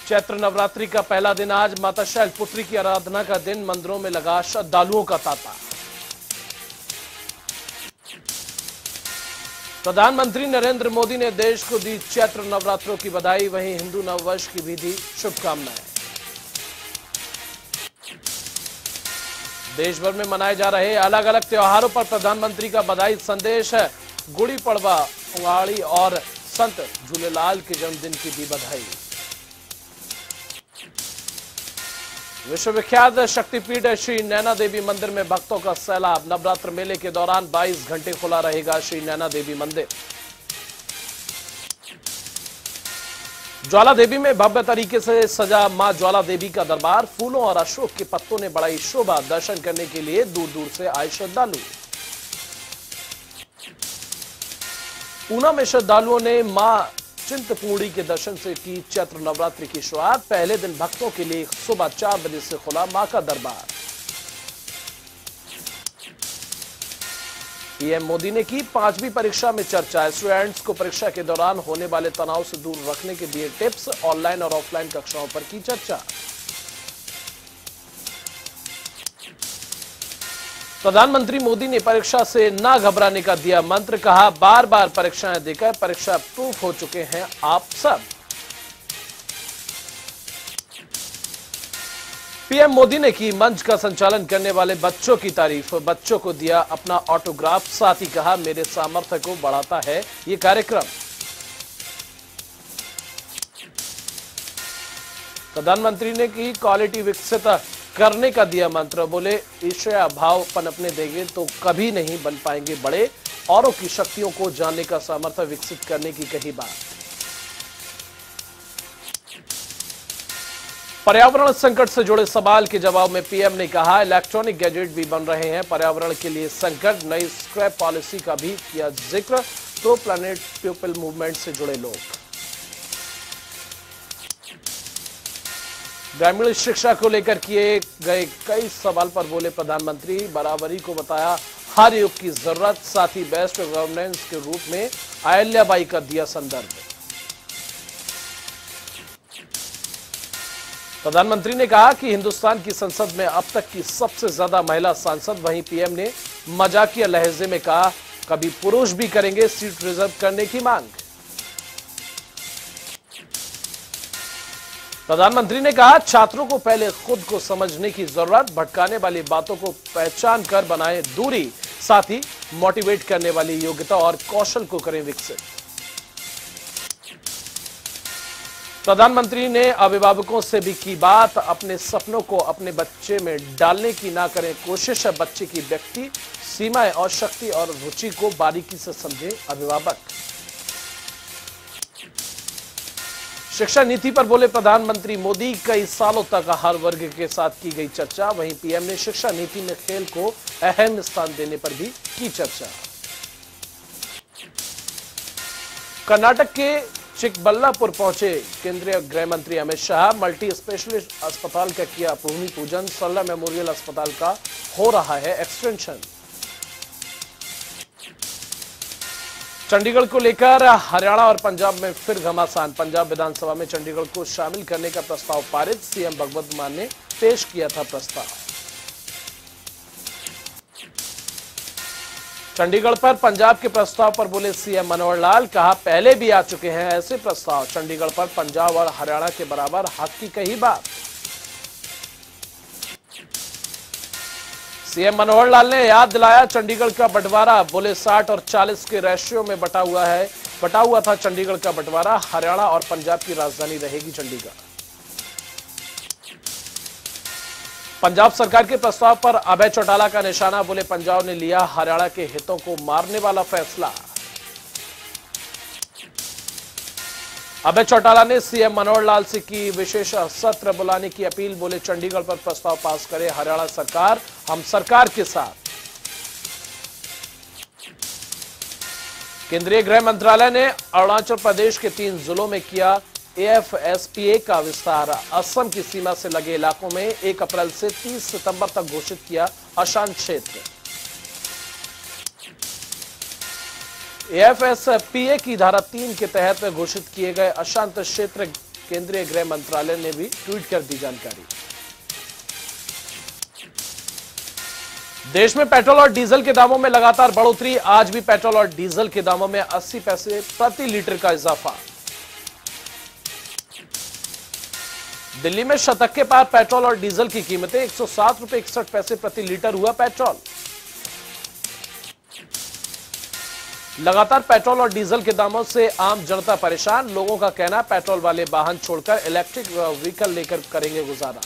चैत्र नवरात्रि का पहला दिन आज माता शैलपुत्री की आराधना का दिन। मंदिरों में लगा श्रद्धालुओं का तांता। प्रधानमंत्री नरेंद्र मोदी ने देश को दी चैत्र नवरात्रों की बधाई, वहीं हिंदू नववर्ष की भी दी शुभकामनाएं। देश भर में मनाए जा रहे अलग अलग त्योहारों पर प्रधानमंत्री का बधाई संदेश है। गुड़ी पड़वा, उगाड़ी और संत झूलेलाल के जन्मदिन की दी बधाई। विश्वविख्यात शक्तिपीठ श्री नैना देवी मंदिर में भक्तों का सैलाब। नवरात्र मेले के दौरान 22 घंटे खुला रहेगा श्री नैना देवी मंदिर। ज्वाला देवी में भव्य तरीके से सजा मां ज्वाला देवी का दरबार। फूलों और अशोक के पत्तों ने बढ़ाई शोभा। दर्शन करने के लिए दूर दूर से आए श्रद्धालु। ऊना में श्रद्धालुओं ने मां चिंतपूर्णी के दर्शन से की चैत्र नवरात्रि की शुरुआत। पहले दिन भक्तों के लिए सुबह 4 बजे से खुला मां का दरबार। पीएम मोदी ने की 5वीं परीक्षा में चर्चा। स्टूडेंट्स को परीक्षा के दौरान होने वाले तनाव से दूर रखने के दिए टिप्स। ऑनलाइन और ऑफलाइन कक्षाओं पर की चर्चा। प्रधानमंत्री मोदी ने परीक्षा से ना घबराने का दिया मंत्र। कहा, बार बार परीक्षाएं देकर परीक्षा प्रूफ हो चुके हैं आप सब। पीएम मोदी ने की मंच का संचालन करने वाले बच्चों की तारीफ। बच्चों को दिया अपना ऑटोग्राफ। साथ ही कहा, मेरे सामर्थ्य को बढ़ाता है ये कार्यक्रम। प्रधानमंत्री ने की क्वालिटी विकसित करने का दिया मंत्र। बोले, ईर्ष्या भाव पनपने देंगे तो कभी नहीं बन पाएंगे बड़े। औरों की शक्तियों को जानने का सामर्थ्य विकसित करने की कही बात। पर्यावरण संकट से जुड़े सवाल के जवाब में पीएम ने कहा, इलेक्ट्रॉनिक गैजेट भी बन रहे हैं पर्यावरण के लिए संकट। नई स्क्रैप पॉलिसी का भी किया जिक्र। प्रो प्लैनेट पीपल मूवमेंट से जुड़े लोग। ग्रामीण शिक्षा को लेकर किए गए कई सवाल पर बोले प्रधानमंत्री। बराबरी को बताया हर युग की जरूरत। साथ ही बेस्ट गवर्नेंस के रूप में अहिल्याबाई का दिया संदर्भ। प्रधानमंत्री ने कहा कि हिंदुस्तान की संसद में अब तक की सबसे ज्यादा महिला सांसद। वहीं पीएम ने मजाकिया लहजे में कहा, कभी पुरुष भी करेंगे सीट रिजर्व करने की मांग। प्रधानमंत्री ने कहा, छात्रों को पहले खुद को समझने की जरूरत। भटकाने वाली बातों को पहचान कर बनाएं दूरी। साथ ही मोटिवेट करने वाली योग्यता और कौशल को करें विकसित। प्रधानमंत्री ने अभिभावकों से भी की बात। अपने सपनों को अपने बच्चे में डालने की ना करें कोशिश। बच्चे की व्यक्ति सीमाएं और शक्ति और रुचि को बारीकी से समझे अभिभावक। शिक्षा नीति पर बोले प्रधानमंत्री मोदी। कई सालों तक हर वर्ग के साथ की गई चर्चा। वहीं पीएम ने शिक्षा नीति में खेल को अहम स्थान देने पर भी की चर्चा। कर्नाटक के चिकबल्लापुर पहुंचे केंद्रीय गृह मंत्री अमित शाह। मल्टी स्पेशलिस्ट अस्पताल का किया भूमि पूजन। सरला मेमोरियल अस्पताल का हो रहा है एक्सटेंशन। चंडीगढ़ को लेकर हरियाणा और पंजाब में फिर घमासान। पंजाब विधानसभा में चंडीगढ़ को शामिल करने का प्रस्ताव पारित। सीएम भगवंत मान ने पेश किया था प्रस्ताव। चंडीगढ़ पर पंजाब के प्रस्ताव पर बोले सीएम मनोहर लाल। कहा, पहले भी आ चुके हैं ऐसे प्रस्ताव। चंडीगढ़ पर पंजाब और हरियाणा के बराबर हक की कही बात। सीएम मनोहर लाल ने याद दिलाया चंडीगढ़ का बंटवारा। बोले 60 और 40 के रेशियो में बटा हुआ था चंडीगढ़ का बंटवारा। हरियाणा और पंजाब की राजधानी रहेगी चंडीगढ़। पंजाब सरकार के प्रस्ताव पर अभय चौटाला का निशाना। बोले, पंजाब ने लिया हरियाणा के हितों को मारने वाला फैसला। अभय चौटाला ने सीएम मनोहर लाल से की विशेष सत्र बुलाने की अपील। बोले, चंडीगढ़ पर प्रस्ताव पास करे हरियाणा सरकार, हम सरकार के साथ। केंद्रीय गृह मंत्रालय ने अरुणाचल प्रदेश के 3 जिलों में किया AFSPA का विस्तार। असम की सीमा से लगे इलाकों में 1 अप्रैल से 30 सितंबर तक घोषित किया अशांत क्षेत्र। AFSPA की धारा 3 के तहत घोषित किए गए अशांत क्षेत्र केंद्रीय गृह मंत्रालय ने भी ट्वीट कर दी जानकारी। देश में पेट्रोल और डीजल के दामों में लगातार बढ़ोतरी। आज भी पेट्रोल और डीजल के दामों में 80 पैसे प्रति लीटर का इजाफा। दिल्ली में शतक के पार पेट्रोल और डीजल की कीमतें 107.61 रुपए प्रति लीटर हुआ पेट्रोल। लगातार पेट्रोल और डीजल के दामों से आम जनता परेशान। लोगों का कहना पेट्रोल वाले वाहन छोड़कर इलेक्ट्रिक व्हीकल लेकर करेंगे गुजारा।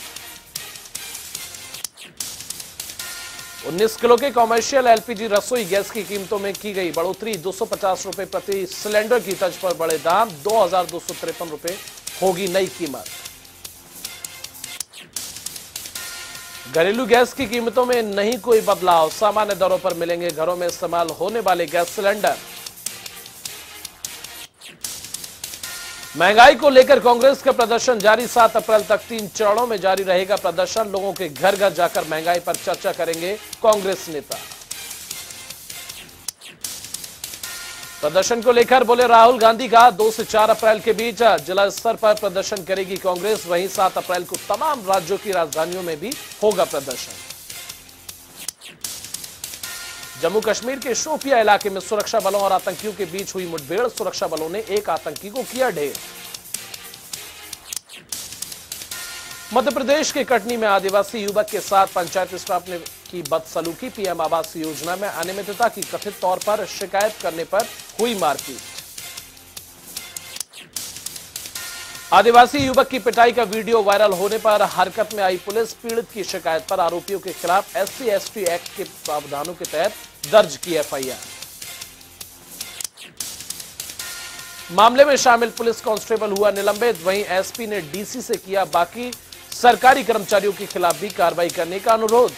19 किलो के कॉमर्शियल एलपीजी रसोई गैस की कीमतों में की गई बढ़ोतरी। 250 रुपए प्रति सिलेंडर की तर्ज पर बढ़े दाम। 2253 रुपए होगी नई कीमत। घरेलू गैस की कीमतों में नहीं कोई बदलाव। सामान्य दरों पर मिलेंगे घरों में इस्तेमाल होने वाले गैस सिलेंडर। महंगाई को लेकर कांग्रेस का प्रदर्शन जारी। 7 अप्रैल तक 3 चरणों में जारी रहेगा प्रदर्शन। लोगों के घर घर जाकर महंगाई पर चर्चा करेंगे कांग्रेस नेता। प्रदर्शन को लेकर बोले राहुल गांधी का 2 से 4 अप्रैल के बीच जिला स्तर पर प्रदर्शन करेगी कांग्रेस। वहीं 7 अप्रैल को तमाम राज्यों की राजधानियों में भी होगा प्रदर्शन। जम्मू कश्मीर के शोपिया इलाके में सुरक्षा बलों और आतंकियों के बीच हुई मुठभेड़। सुरक्षा बलों ने एक आतंकी को किया ढेर। मध्य प्रदेश के कटनी में आदिवासी युवक के साथ पंचायत स्टाफ ने की बदसलूकी। पीएम आवास योजना में अनियमितता की कथित तौर पर शिकायत करने पर हुई मारपीट। आदिवासी युवक की पिटाई का वीडियो वायरल होने पर हरकत में आई पुलिस। पीड़ित की शिकायत पर आरोपियों के खिलाफ SC/ST एक्ट के प्रावधानों के तहत दर्ज की FIR। मामले में शामिल पुलिस कांस्टेबल हुआ निलंबित। वहीं SP ने DC से किया बाकी सरकारी कर्मचारियों के खिलाफ भी कार्रवाई करने का अनुरोध।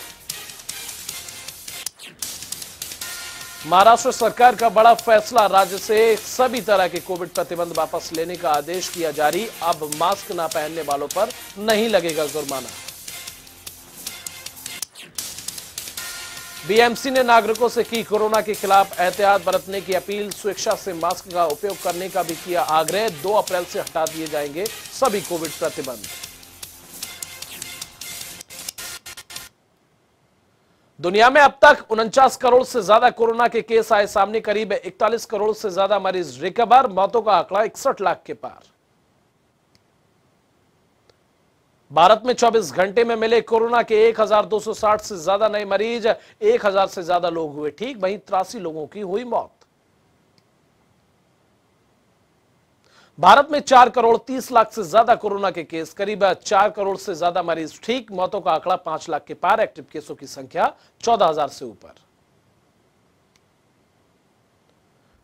महाराष्ट्र सरकार का बड़ा फैसला। राज्य से सभी तरह के कोविड प्रतिबंध वापस लेने का आदेश किया जारी। अब मास्क न पहनने वालों पर नहीं लगेगा जुर्माना। BMC ने नागरिकों से की कोरोना के खिलाफ एहतियात बरतने की अपील। स्वेच्छा से मास्क का उपयोग करने का भी किया आग्रह। 2 अप्रैल से हटा दिए जाएंगे सभी कोविड प्रतिबंध। दुनिया में अब तक 49 करोड़ से ज्यादा कोरोना के केस आए सामने। करीब 41 करोड़ से ज्यादा मरीज रिकवर। मौतों का आंकड़ा 61 लाख के पार। भारत में 24 घंटे में मिले कोरोना के 1260 से ज्यादा नए मरीज। 1000 से ज्यादा लोग हुए ठीक। वहीं 83 लोगों की हुई मौत। भारत में 4 करोड़ 30 लाख से ज्यादा कोरोना के केस। करीब 4 करोड़ से ज्यादा मरीज ठीक। मौतों का आंकड़ा 5 लाख के पार। एक्टिव केसों की संख्या 14,000 से ऊपर।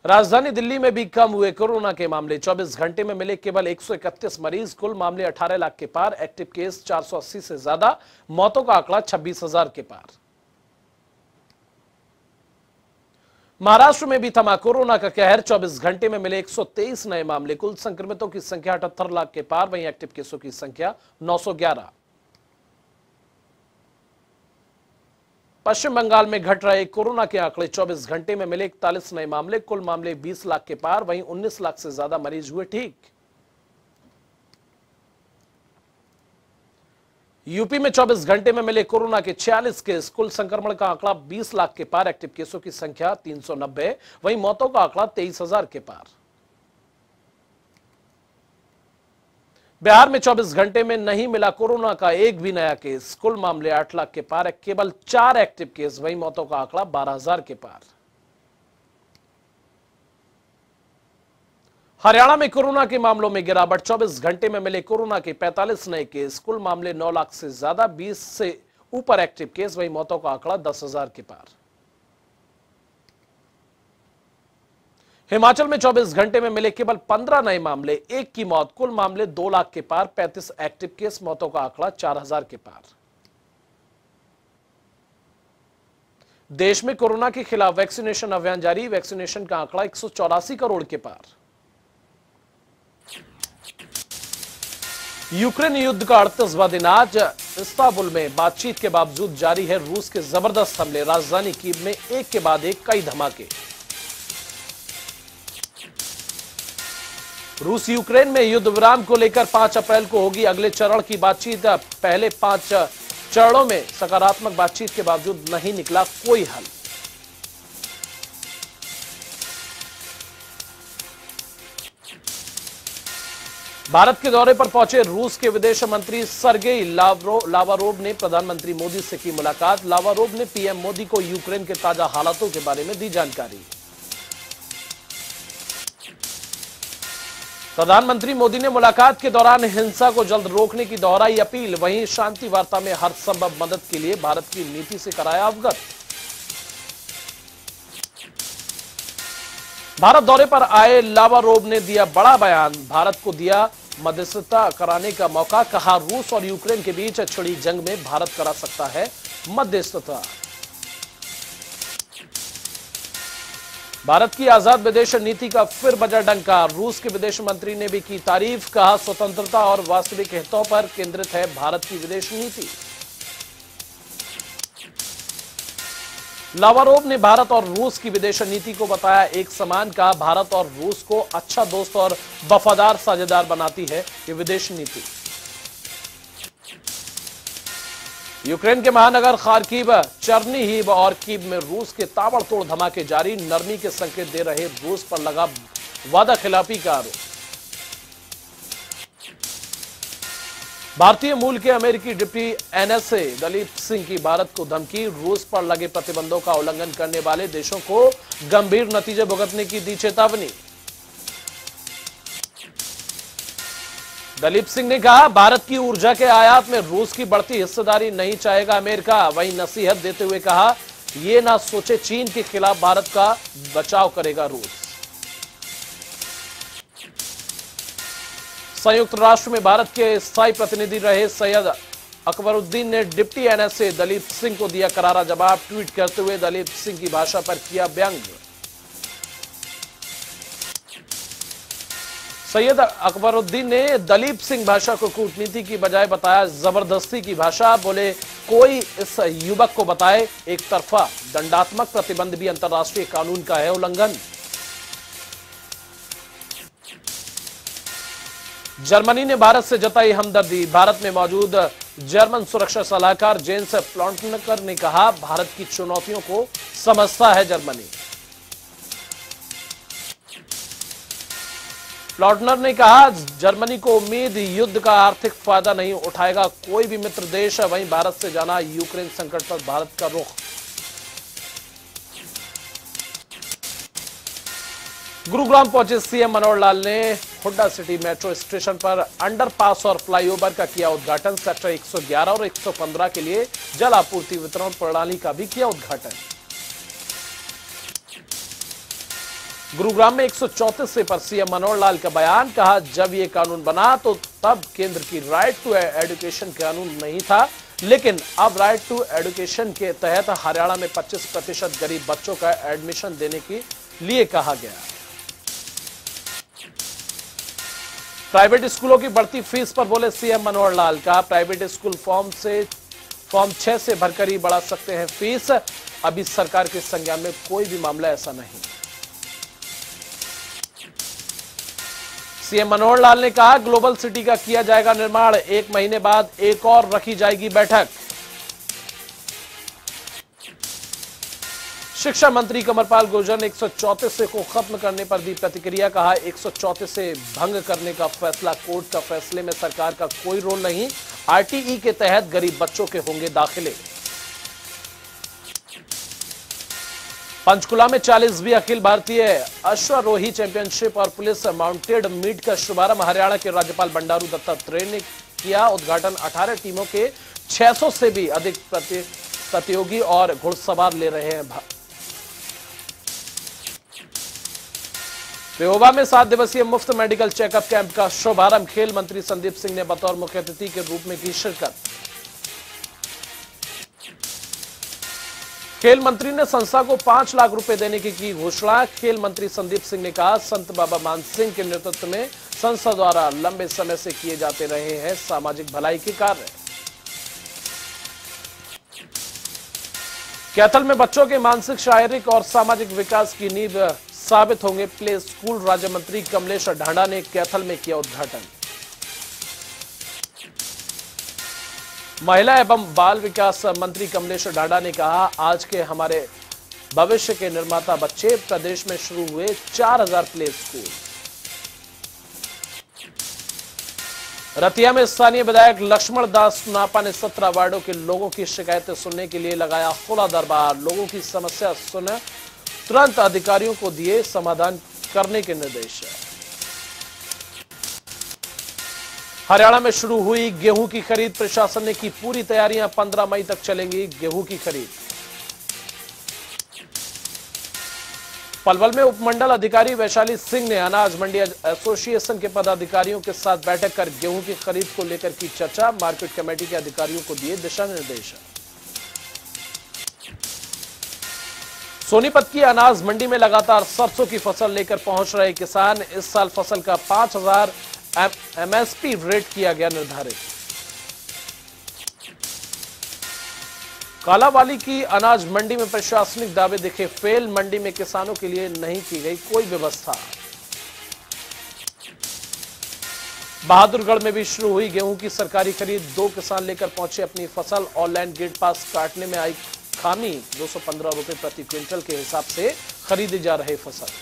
राजधानी दिल्ली में भी कम हुए कोरोना के मामले। 24 घंटे में मिले केवल 131 मरीज। कुल मामले 18 लाख के पार। एक्टिव केस 480 से ज्यादा। मौतों का आंकड़ा 26,000 के पार। महाराष्ट्र में भी थमा कोरोना का कहर। 24 घंटे में मिले 123 नए मामले। कुल संक्रमितों की संख्या 78 लाख के पार। वहीं एक्टिव केसों की संख्या 911। पश्चिम बंगाल में घट रहे कोरोना के आंकड़े। 24 घंटे में मिले 41 नए मामले। कुल मामले 20 लाख के पार। वहीं 19 लाख से ज्यादा मरीज हुए ठीक। यूपी में 24 घंटे में मिले कोरोना के 46 केस। कुल संक्रमण का आंकड़ा 20 लाख के पार। एक्टिव केसों की संख्या 390। वहीं मौतों का आंकड़ा 23,000 के पार। बिहार में 24 घंटे में नहीं मिला कोरोना का एक भी नया केस। कुल मामले 8 लाख के पार। केवल 4 एक्टिव केस। वहीं मौतों का आंकड़ा 12,000 के पार। हरियाणा में कोरोना के मामलों में गिरावट। 24 घंटे में मिले कोरोना के 45 नए केस। कुल मामले 9 लाख से ज्यादा। 20 से ऊपर एक्टिव केस। वहीं मौतों का आंकड़ा 10,000 के पार। हिमाचल में 24 घंटे में मिले केवल 15 नए मामले। 1 की मौत। कुल मामले 2 लाख के पार। 35 एक्टिव केस। मौतों का आंकड़ा 4,000 के पार। देश में कोरोना के खिलाफ वैक्सीनेशन अभियान जारी। वैक्सीनेशन का आंकड़ा 184 करोड़ के पार। यूक्रेन युद्ध का 38वां दिन आज। इस्तांबुल में बातचीत के बावजूद जारी है रूस के जबरदस्त हमले। राजधानी कीव में एक के बाद एक कई धमाके। रूस यूक्रेन में युद्ध विराम को लेकर 5 अप्रैल को होगी अगले चरण की बातचीत। पहले 5 चरणों में सकारात्मक बातचीत के बावजूद नहीं निकला कोई हल। भारत के दौरे पर पहुंचे रूस के विदेश मंत्री सर्गेई लावारोव ने प्रधानमंत्री मोदी से की मुलाकात। लावारोव ने पीएम मोदी को यूक्रेन के ताजा हालातों के बारे में दी जानकारी। प्रधानमंत्री मोदी ने मुलाकात के दौरान हिंसा को जल्द रोकने की दोहराई अपील। वहीं शांति वार्ता में हर संभव मदद के लिए भारत की नीति से कराया अवगत। भारत दौरे पर आए लावारोव ने दिया बड़ा बयान। भारत को दिया मध्यस्थता कराने का मौका। कहा, रूस और यूक्रेन के बीच छिड़ी जंग में भारत करा सकता है मध्यस्थता। भारत की आजाद विदेश नीति का फिर बजा डंका। रूस के विदेश मंत्री ने भी की तारीफ। कहा, स्वतंत्रता और वास्तविक हितों पर केंद्रित है भारत की विदेश नीति। लावारोव ने भारत और रूस की विदेश नीति को बताया एक समान। कहा, भारत और रूस को अच्छा दोस्त और वफादार साझेदार बनाती है ये विदेश नीति। यूक्रेन के महानगर खार्किव, चर्निहिव और कीव में रूस के ताबड़तोड़ धमाके जारी। नरमी के संकेत दे रहे रूस पर लगा वादा खिलाफी का आरोप। भारतीय मूल के अमेरिकी डिप्टी एनएसए दलीप सिंह की भारत को धमकी। रूस पर लगे प्रतिबंधों का उल्लंघन करने वाले देशों को गंभीर नतीजे भुगतने की दी चेतावनी। दलीप सिंह ने कहा, भारत की ऊर्जा के आयात में रूस की बढ़ती हिस्सेदारी नहीं चाहेगा अमेरिका। वहीं नसीहत देते हुए कहा, यह ना सोचे चीन के खिलाफ भारत का बचाव करेगा रूस। संयुक्त राष्ट्र में भारत के स्थायी प्रतिनिधि रहे सैयद अकबरुद्दीन ने डिप्टी एनएसए दलीप सिंह को दिया करारा जवाब। ट्वीट करते हुए दलीप सिंह की भाषा पर किया व्यंग। सैयद अकबरुद्दीन ने दलीप सिंह भाषा को कूटनीति की बजाय बताया जबरदस्ती की भाषा। बोले, कोई इस युवक को बताए एक तरफा दंडात्मक प्रतिबंध भी अंतर्राष्ट्रीय कानून का है उल्लंघन। जर्मनी ने भारत से जताई हमदर्दी। भारत में मौजूद जर्मन सुरक्षा सलाहकार जेन्स प्लॉटनकर ने कहा, भारत की चुनौतियों को समझता है जर्मनी। प्लॉटनर ने कहा, जर्मनी को उम्मीद युद्ध का आर्थिक फायदा नहीं उठाएगा कोई भी मित्र देश। वहीं भारत से जाना यूक्रेन संकट पर भारत का रुख। गुरुग्राम पहुंचे सीएम मनोहर लाल ने हुड्डा सिटी मेट्रो स्टेशन पर अंडरपास और फ्लाईओवर का किया उद्घाटन। सेक्टर 111 और 115 के लिए जल आपूर्ति वितरण प्रणाली का भी किया उद्घाटन। गुरुग्राम में 134 से पर सीएम मनोहर लाल का बयान। कहा, जब ये कानून बना तो तब केंद्र की राइट टू एजुकेशन कानून नहीं था, लेकिन अब राइट टू एजुकेशन के तहत हरियाणा में 25% गरीब बच्चों का एडमिशन देने के लिए कहा गया। प्राइवेट स्कूलों की बढ़ती फीस पर बोले सीएम मनोहर लाल। कहा, प्राइवेट स्कूल फॉर्म 6 से भरकर ही बढ़ा सकते हैं फीस। अभी सरकार के संज्ञान में कोई भी मामला ऐसा नहीं। सीएम मनोहर लाल ने कहा, ग्लोबल सिटी का किया जाएगा निर्माण। 1 महीने बाद एक और रखी जाएगी बैठक। शिक्षा मंत्री कमरपाल गुर्जर ने 134 को खत्म करने पर दी प्रतिक्रिया। कहा, 134 भंग करने का फैसला कोर्ट का फैसले में सरकार का कोई रोल नहीं। आरटीई के तहत गरीब बच्चों के होंगे दाखिले। पंचकुला में 40वीं अखिल भारतीय अश्वारोही चैंपियनशिप और पुलिस माउंटेड मीट का शुभारंभ हरियाणा के राज्यपाल बंडारू दत्तात्रेय ने किया। उद्घाटन 18 टीमों के 600 से भी अधिक प्रतियोगी और घुड़सवार ले रहे हैं। पेहोवा में 7 दिवसीय मुफ्त मेडिकल चेकअप कैंप का शुभारंभ खेल मंत्री संदीप सिंह ने बतौर मुख्य अतिथि के रूप में की शिरकत। खेल मंत्री ने संस्था को 5 लाख रुपए देने की घोषणा। खेल मंत्री संदीप सिंह ने कहा, संत बाबा मान सिंह के नेतृत्व में संस्था द्वारा लंबे समय से किए जाते रहे हैं सामाजिक भलाई के कार्य। कैथल में बच्चों के मानसिक, शारीरिक और सामाजिक विकास की नींव साबित होंगे प्ले स्कूल, राज्य मंत्री कमलेश ढांडा ने कैथल में किया उद्घाटन। महिला एवं बाल विकास मंत्री कमलेश ढांडा ने कहा, आज के हमारे भविष्य के निर्माता बच्चे। प्रदेश में शुरू हुए 4000 प्ले स्कूल। रतिया में स्थानीय विधायक लक्ष्मण दास नापा ने 17 वार्डों के लोगों की शिकायतें सुनने के लिए लगाया खुला दरबार। लोगों की समस्या सुने, तुरंत अधिकारियों को दिए समाधान करने के निर्देश। हरियाणा में शुरू हुई गेहूं की खरीद, प्रशासन ने की पूरी तैयारियां। 15 मई तक चलेंगी गेहूं की खरीद। पलवल में उपमंडल अधिकारी वैशाली सिंह ने अनाज मंडी एसोसिएशन के पदाधिकारियों के साथ बैठक कर गेहूं की खरीद को लेकर की चर्चा। मार्केट कमेटी के अधिकारियों को दिए दिशा निर्देश। सोनीपत की अनाज मंडी में लगातार सरसों की फसल लेकर पहुंच रहे किसान। इस साल फसल का 5000 एमएसपी रेट किया गया निर्धारित। कालावाली की अनाज मंडी में प्रशासनिक दावे दिखे फेल। मंडी में किसानों के लिए नहीं की गई कोई व्यवस्था। बहादुरगढ़ में भी शुरू हुई गेहूं की सरकारी खरीद। 2 किसान लेकर पहुंचे अपनी फसल। ऑनलाइन गेट पास काटने में आई खामी। 215 रुपए प्रति क्विंटल के हिसाब से खरीदी जा रही फसल।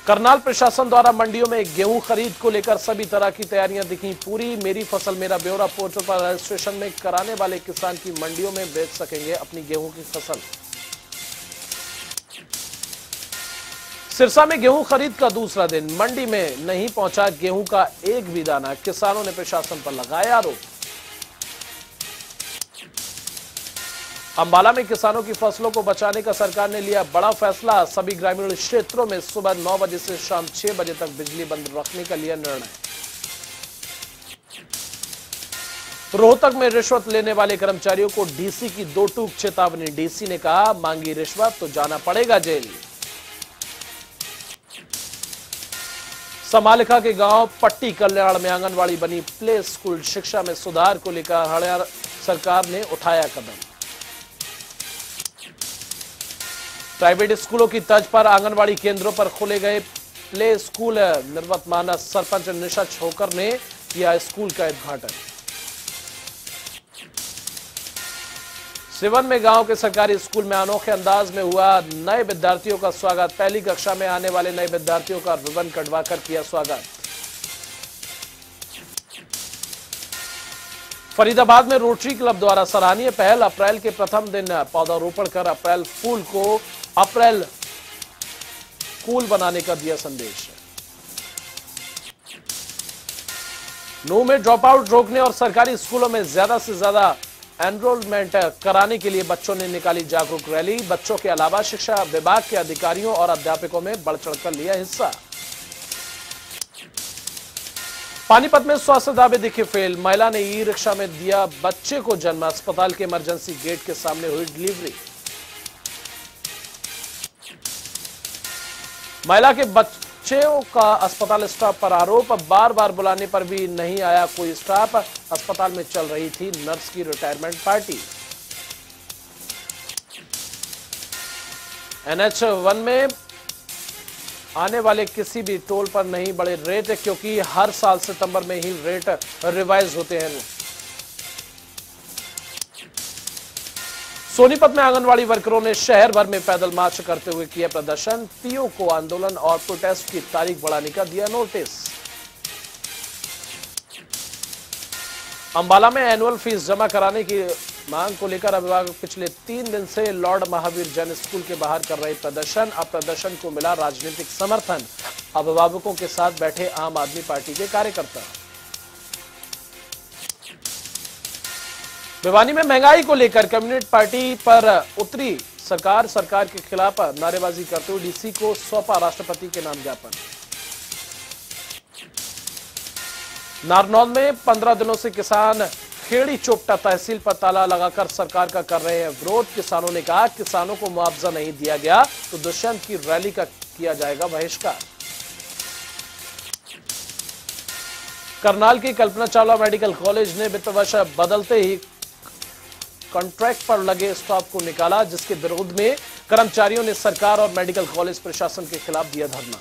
करनाल प्रशासन द्वारा मंडियों में गेहूं खरीद को लेकर सभी तरह की तैयारियां दिखी पूरी। मेरी फसल मेरा ब्यौरा पोर्टल पर रजिस्ट्रेशन में कराने वाले किसान की मंडियों में बेच सकेंगे अपनी गेहूं की फसल। सिरसा में गेहूं खरीद का दूसरा दिन। मंडी में नहीं पहुंचा गेहूं का एक भी दाना। किसानों ने प्रशासन पर लगाया आरोप। अंबाला में किसानों की फसलों को बचाने का सरकार ने लिया बड़ा फैसला। सभी ग्रामीण क्षेत्रों में सुबह 9 बजे से शाम 6 बजे तक बिजली बंद रखने का लिया निर्णय। रोहतक में रिश्वत लेने वाले कर्मचारियों को डीसी की 2 टूक चेतावनी। डीसी ने कहा, मांगी रिश्वत तो जाना पड़ेगा जेल। समालिका के गांव पट्टी कल्याण में आंगनवाड़ी बनी प्ले स्कूल। शिक्षा में सुधार को लेकर हरियाणा सरकार ने उठाया कदम। प्राइवेट स्कूलों की तर्ज पर आंगनवाड़ी केंद्रों पर खोले गए प्ले स्कूल। निर्वतमान सरपंच निशा छोकर ने किया स्कूल का उद्घाटन। सिवन में गांव के सरकारी स्कूल में अनोखे अंदाज में हुआ नए विद्यार्थियों का स्वागत। पहली कक्षा में आने वाले नए विद्यार्थियों का रिबन कटवाकर किया स्वागत। फरीदाबाद में रोटरी क्लब द्वारा सराहनीय पहल। अप्रैल के प्रथम दिन पौधारोपण कर अप्रैल फूल को अप्रैल कूल बनाने का दिया संदेश। नूंह में ड्रॉप आउट रोकने और सरकारी स्कूलों में ज्यादा से ज्यादा एनरोलमेंट कराने के लिए बच्चों ने निकाली जागरूक रैली। बच्चों के अलावा शिक्षा विभाग के अधिकारियों और अध्यापकों में बढ़ चढ़कर लिया हिस्सा। पानीपत में स्वास्थ्य दावे दिखे फेल। महिला ने ई रिक्शा में दिया बच्चे को जन्म। अस्पताल के इमरजेंसी गेट के सामने हुई डिलीवरी। महिला के बच्चों का अस्पताल स्टाफ पर आरोप। बार बार बुलाने पर भी नहीं आया कोई स्टाफ। अस्पताल में चल रही थी नर्स की रिटायरमेंट पार्टी। NH1 में आने वाले किसी भी टोल पर नहीं बढ़े रेट, क्योंकि हर साल सितंबर में ही रेट रिवाइज होते हैं। सोनीपत में आंगनवाड़ी वर्करों ने शहर भर में पैदल मार्च करते हुए किया प्रदर्शन। पीओ को आंदोलन और प्रोटेस्ट की तारीख बढ़ाने का दिया नोटिस। अंबाला में एनुअल फीस जमा कराने की मांग को लेकर अभिभावक पिछले 3 दिन से लॉर्ड महावीर जैन स्कूल के बाहर कर रहे प्रदर्शन। अब प्रदर्शन को मिला राजनीतिक समर्थन। अभिभावकों के साथ बैठे आम आदमी पार्टी के कार्यकर्ता। भिवानी में महंगाई को लेकर कम्युनिस्ट पार्टी पर उतरी सरकार। सरकार के खिलाफ नारेबाजी करते हुए डीसी को सौंपा राष्ट्रपति के नाम ज्ञापन। नारनौल में 15 दिनों से किसान खेड़ी चोपटा तहसील पर ताला लगाकर सरकार का कर रहे हैं विरोध। किसानों ने कहा, किसानों को मुआवजा नहीं दिया गया तो दुष्यंत की रैली का किया जाएगा बहिष्कार। करनाल की कल्पना चावला मेडिकल कॉलेज ने वित्त वर्ष बदलते ही कॉन्ट्रैक्ट पर लगे स्टाफ को निकाला, जिसके विरोध में कर्मचारियों ने सरकार और मेडिकल कॉलेज प्रशासन के खिलाफ दिया धरना।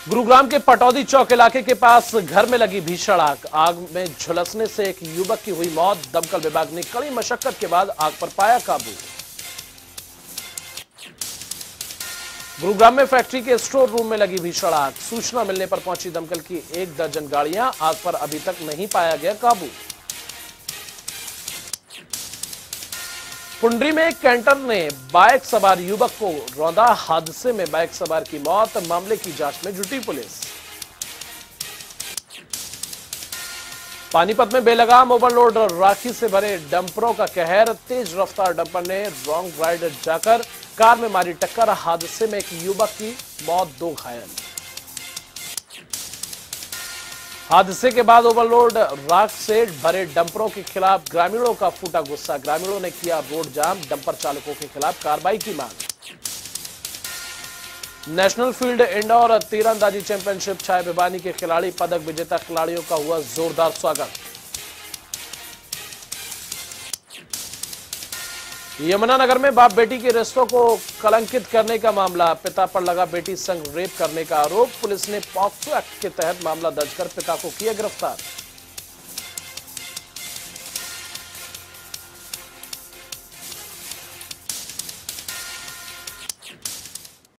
गुरुग्राम के पटौदी चौक इलाके के पास घर में लगी भीषण आग। आग में झुलसने से एक युवक की हुई मौत। दमकल विभाग ने कड़ी मशक्कत के बाद आग पर पाया काबू। गुरुग्राम में फैक्ट्री के स्टोर रूम में लगी भीषण आग। सूचना मिलने पर पहुंची दमकल की 1 दर्जन गाड़ियां। आग पर अभी तक नहीं पाया गया काबू। पुंडरी में एक कैंटर ने बाइक सवार युवक को रौंदा। हादसे में बाइक सवार की मौत। मामले की जांच में जुटी पुलिस। पानीपत में बेलगाम ओवरलोड राखी से भरे डंपरों का कहर। तेज रफ्तार डंपर ने रॉन्ग राइड जाकर कार में मारी टक्कर। हादसे में एक युवक की मौत, 2 घायल। हादसे के बाद ओवरलोड राख से भरे डंपरों के खिलाफ ग्रामीणों का फूटा गुस्सा। ग्रामीणों ने किया रोड जाम। डंपर चालकों के खिलाफ कार्रवाई की मांग। नेशनल फील्ड इंडोर तीरंदाजी चैंपियनशिप छाया भिवानी के खिलाड़ी पदक विजेता खिलाड़ियों का हुआ जोरदार स्वागत। यमुनानगर में बाप बेटी के रिश्तों को कलंकित करने का मामला। पिता पर लगा बेटी संग रेप करने का आरोप। पुलिस ने पॉक्सो एक्ट के तहत मामला दर्ज कर पिता को किया गिरफ्तार।